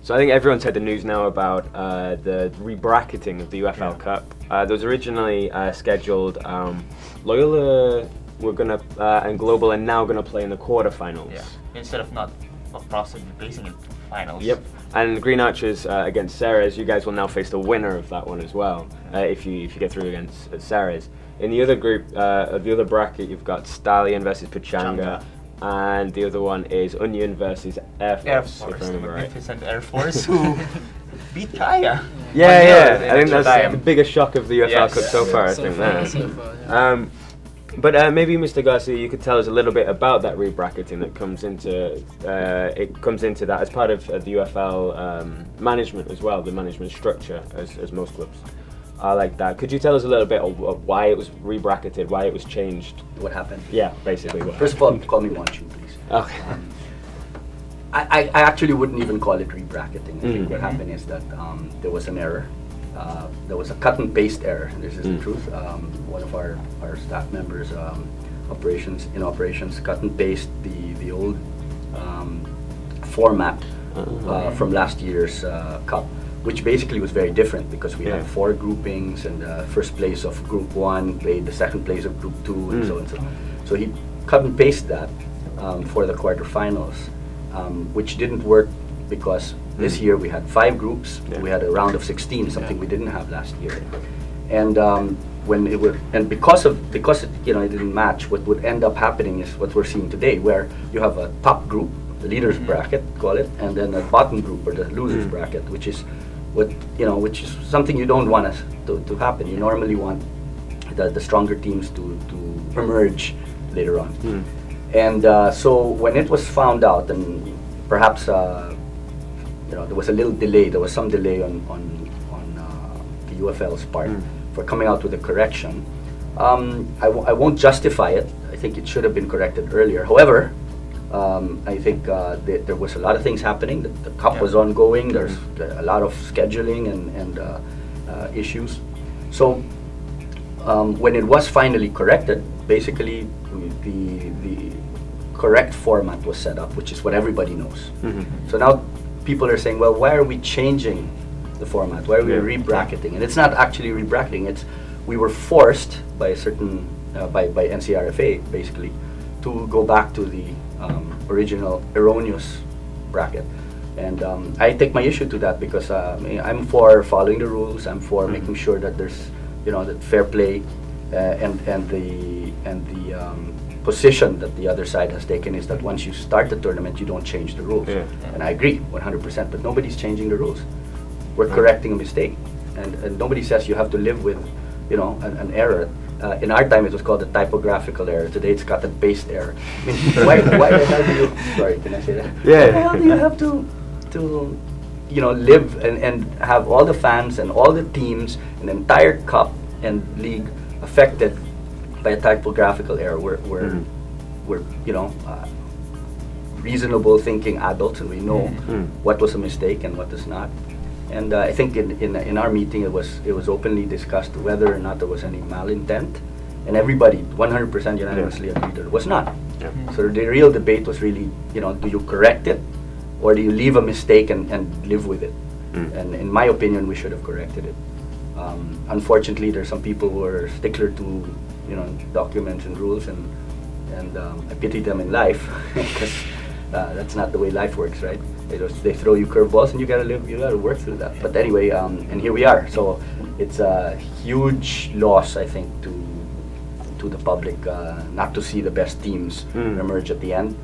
So I think everyone's heard the news now about the re-bracketing of the UFL Cup. There was originally scheduled Loyola and Global are now gonna play in the quarterfinals. Yeah. Instead of not possibly placing in finals. Yep. And Green Archers against Ceres, you guys will now face the winner of that one as well, if you get through against Ceres. In the other group, the other bracket, you've got Stallion versus Pachanga. And the other one is Onion versus Air Force, if I remember right. Magnificent Air Force who beat Kaya. Yeah. I think that's the biggest shock of the UFL Cup so far, I think. But maybe Mr. Garcia, you could tell us a little bit about that re-bracketing that comes into that as part of the UFL management as well, the management structure as most clubs are like that. Could you tell us a little bit of why it was re-bracketed, why it was changed? What happened? Yeah, basically. Yeah. First of all, call me Monchu, please. Okay. I actually wouldn't even call it re-bracketing. I think what happened is that there was an error. There was a cut and paste error. This is the truth. One of our staff members, operations, cut and paste the old format from last year's cup, which basically was very different because we had 4 groupings, and first place of Group 1 played the second place of Group 2, and so and so. So he cut and pasted that for the quarterfinals, which didn't work because this year we had 5 groups. We had a round of 16, something we didn't have last year. And because it didn't match, what would end up happening is what we're seeing today, where you have a top group, the leaders bracket, call it, and then a bottom group or the losers bracket, which is which is something you don't want to happen. You normally want the stronger teams to emerge later on. And so when it was found out, and perhaps there was a little delay. There was some delay on the UFL's part for coming out with a correction. I won't justify it. I think it should have been corrected earlier. However, I think there was a lot of things happening. The cup was ongoing. There's a lot of scheduling and issues. So when it was finally corrected, basically the correct format was set up, which is what everybody knows. So now people are saying, well, why are we changing the format? Why are we re-bracketing? And it's not actually re-bracketing. It's we were forced by a certain by NCRFA basically to go back to the original erroneous bracket. And I take my issue to that because I'm for following the rules. I'm for making sure that there's that fair play and the position that the other side has taken is that once you start the tournament, you don't change the rules. And I agree 100%, but nobody's changing the rules. We're correcting a mistake, and nobody says you have to live with an error. In our time, it was called a typographical error. Today, it's cut and paste error. I mean, why the hell do you? Sorry, can I say that? Why the hell do you have to live and have all the fans and all the teams, an entire cup and league affected by a typographical error? We're reasonable thinking adults, and we know what was a mistake and what is not. And I think in our meeting it was openly discussed whether or not there was any malintent, and everybody 100% unanimously agreed that it was not. So the real debate was really, do you correct it, or do you leave a mistake and live with it? And in my opinion, we should have corrected it. Unfortunately, there's some people who are stickler to documents and rules, and I pity them in life because that's not the way life works, right? They throw you curveballs, and you gotta work through that. But anyway, and here we are. So it's a huge loss, I think, to the public not to see the best teams emerge at the end.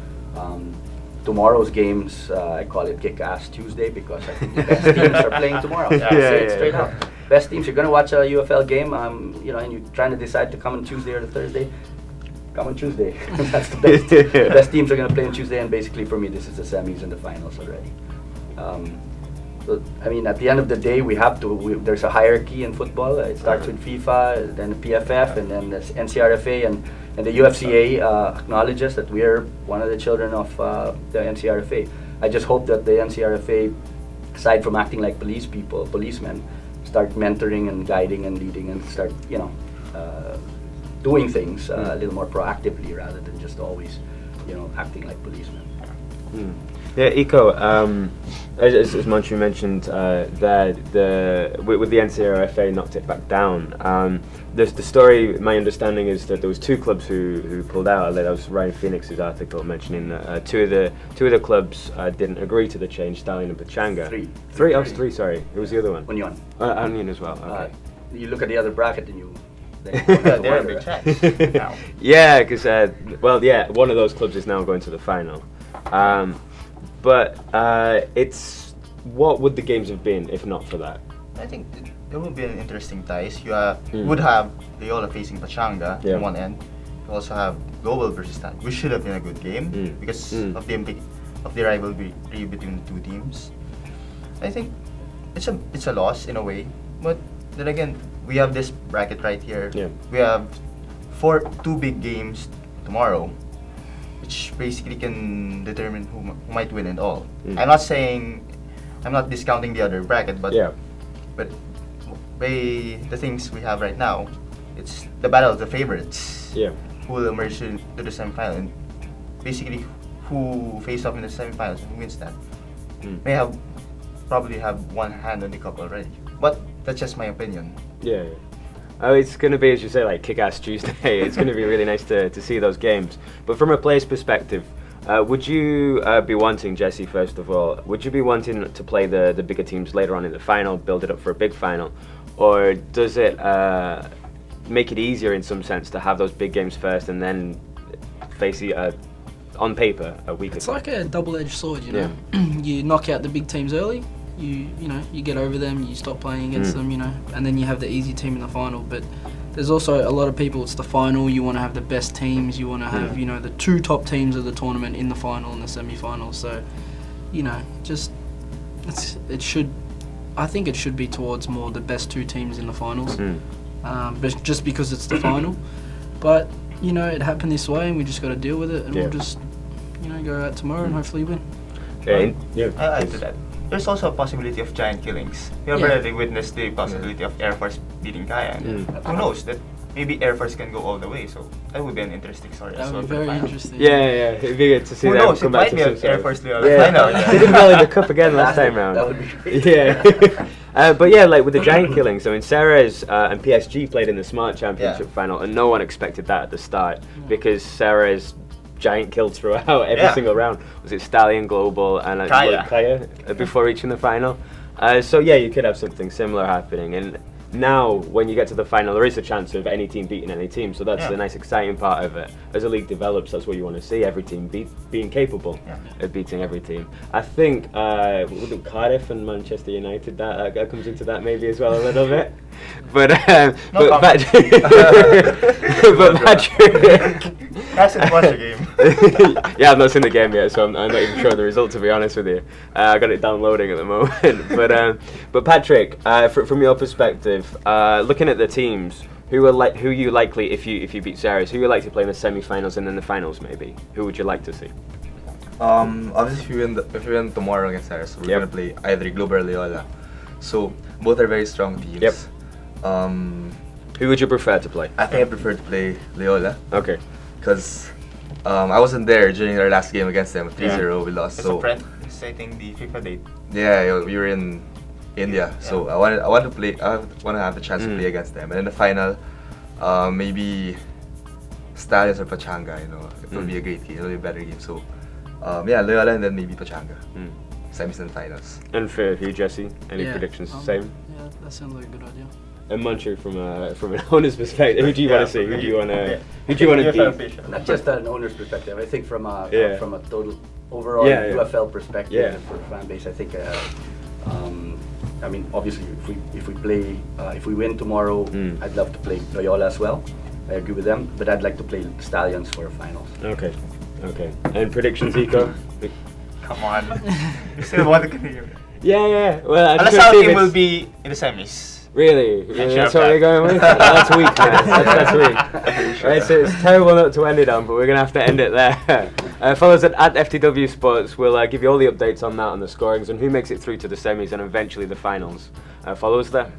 Tomorrow's games, I call it Kick-Ass Tuesday because I think the best teams are playing tomorrow. Say it straight up. Best teams. You're gonna watch a UFL game, and you're trying to decide to come on Tuesday or the Thursday. Come on Tuesday. That's the best. The best teams are going to play on Tuesday, and basically for me, this is the semis and the finals already. So I mean, at the end of the day, there's a hierarchy in football. It starts with FIFA, then the PFF, and then the NCRFA, and the UFCA acknowledges that we are one of the children of the NCRFA. I just hope that the NCRFA, aside from acting like policemen, start mentoring and guiding and leading, and start doing things a little more proactively rather than just always, acting like policemen. Yeah, Iko, As Manchu mentioned, with the NCRFA knocked it back down. The story, my understanding is that there was 2 clubs who pulled out. That was Ryan Phoenix's article mentioning that two of the clubs didn't agree to the change, Stallion and Pachanga. Three. Oh, 3. Sorry, who was the other one? Union. Union as well. Okay. You look at the other bracket and you. They're a big chance now. Yeah, because one of those clubs is now going to the final. But it's what would the games have been if not for that? I think it would be an interesting ties. You would have Loyola facing Pachanga on one end. You also have Global versus that, which should have been a good game because of the rivalry between the 2 teams. I think it's a loss in a way, but then again, we have this bracket right here. Yeah. We have 2 big games tomorrow, which basically can determine who might win and all. I'm not discounting the other bracket, but by the things we have right now, it's the battle of the favorites. Yeah. Who will emerge to the semifinal, and basically who face off in the semifinals and who wins that may probably have one hand on the cup already. But that's just my opinion. Yeah. Oh, it's going to be, as you say, like Kick-Ass Tuesday. It's going to be really nice to see those games. But from a player's perspective, would you be wanting, Jesse, first of all, would you be wanting to play the bigger teams later on in the final, build it up for a big final? Or does it make it easier in some sense to have those big games first and then face on paper a weaker It's like a double-edged sword, you know. You knock out the big teams early, you get over them, you stop playing against them, and then you have the easy team in the final. But there's also a lot of people, it's the final, you want to have the best teams, you want to have, the 2 top teams of the tournament in the final and the semi-final. So, I think it should be towards more the best 2 teams in the finals, but just because it's the final. But, it happened this way and we just got to deal with it, and we'll just, go out tomorrow and hopefully win. I'll add to that. There's also a possibility of giant killings. We have already witnessed the possibility of Air Force beating Kaya. Who knows, that maybe Air Force can go all the way, so that would be an interesting story as well. That would be very interesting. Yeah, it'd be good to see them come back to the Air Force final. They did well in the cup again last time round. That would be great. But yeah, like with the giant killings, I mean, Sarah's and PSG played in the Smart Championship final, and no one expected that at the start because Sarah's giant killed throughout every single round. Was it Stallion, Global, and Kaya before reaching the final? So yeah, you could have something similar happening. And now, when you get to the final, there is a chance of any team beating any team. So that's the nice, exciting part of it. As the league develops, that's what you want to see: every team being capable of beating every team. I think Cardiff and Manchester United that comes into that maybe as well a little bit. But Patrick. Hasn't watched the game. Yeah, I've not seen the game yet, so I'm not even sure the result, to be honest with you. I got it downloading at the moment. But Patrick, from your perspective, looking at the teams, who you likely, if you beat Sarah's, who you like to play in the semi-finals and then the finals maybe? Who would you like to see? Obviously, if we win tomorrow against Sarah's, we're gonna play either Global or Loyola. So both are very strong teams. Yep. Who would you prefer to play? I think I prefer to play Loyola. Okay. Because I wasn't there during our last game against them. 3-0, we lost. It's a friend setting the FIFA date. Yeah, we were in India, so I want to play. I want to have the chance to play against them. And in the final, maybe Stallions or Pachanga. It will be a great game. It will be a better game. So yeah, Loyola and then maybe Pachanga. Semis and finals. And for you, Jesse, any predictions? Same. Yeah, that sounds like a good idea. And Manchu, from an owner's perspective, who do you want to see? Who do you want to beat? Not just an owner's perspective. I think from a total overall UFL perspective for the fan base. I think. I mean, obviously, if we win tomorrow, I'd love to play Loyola as well. I agree with them, but I'd like to play Stallions for finals. Okay. And predictions, Zico? Come on, you still want to continue? Yeah. Well, unless our team will be in the semis. Really? That's what we're going with? That's weak, man. That's weak. Right, so it's a terrible note to end it on, but we're going to have to end it there. Follow us at FTW Sports. We'll give you all the updates on that, on the scorings, and who makes it through to the semis and eventually the finals. Follow us there.